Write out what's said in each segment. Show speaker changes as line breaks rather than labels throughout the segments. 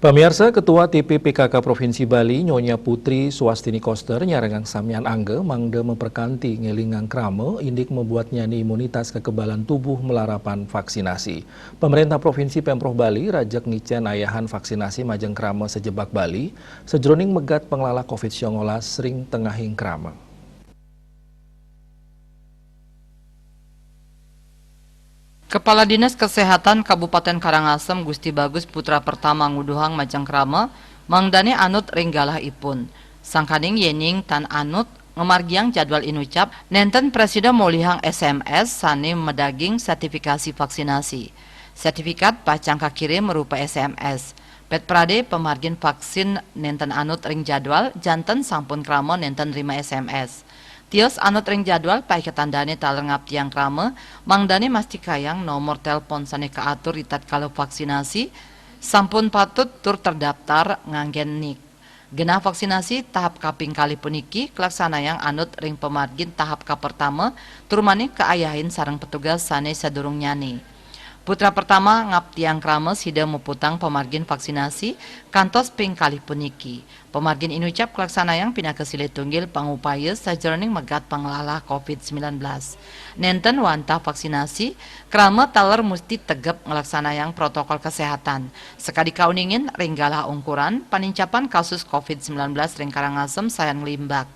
Pemirsa, Ketua TPPKK Provinsi Bali, Nyonya Putri Swastini Koster, nyarengang samyan angge, mangde memperkanti ngelingang krame, indik membuat nyani imunitas kekebalan tubuh melarapan vaksinasi. Pemerintah Provinsi Pemprov Bali, rajak ngicen ayahan vaksinasi majeng krame sejebak Bali, sejroning megat pengelala COVID-19 sering tengahing krame.
Kepala Dinas Kesehatan Kabupaten Karangasem Gusti Bagus Putra Pertama Nguduhang Majangkrama mangdane anut ringgalah ipun. Sangkaning yening tan anut ngemargiang jadwal inucap nenten presiden molihang SMS sane medaging sertifikasi vaksinasi. Sertifikat pacang kakirim merupa SMS. Pet Prade pemargin vaksin nenten anut ring jadwal janten sampun krama nenten rima SMS. Tios anut ring jadwal paike tandane talengap tiang krame, mangdane masti kayang nomor telepon sane kaatur itat kalau vaksinasi, sampun patut tur terdaftar nganggen nik. Genah vaksinasi tahap kaping kali puniki, kelaksana yang anut ring pemargin tahap pertama, tur manik keayahin sarang petugas sane sadurung nyani. Putra pertama ngap tiang krames hida muputang pemargin vaksinasi kantos ping kali puniki. Pemargin inucap kelaksana yang pindah ke sile tunggil pangupaya sajroning megat panglala COVID-19. Nenten wantah vaksinasi, krame taler musti tegep ngelaksana yang protokol kesehatan. Sekadi kauningin ringgalah ungkuran panincapan kasus COVID-19 ring Karangasem sayang limbak.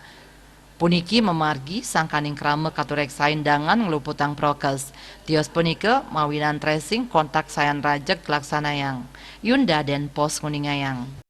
Puniki memargi sangkaning krame katurek sain dangan ngeluputang prokes. Tios punike mawinan tracing kontak sayan rajek laksana yang. Yunda den pos kuningayang.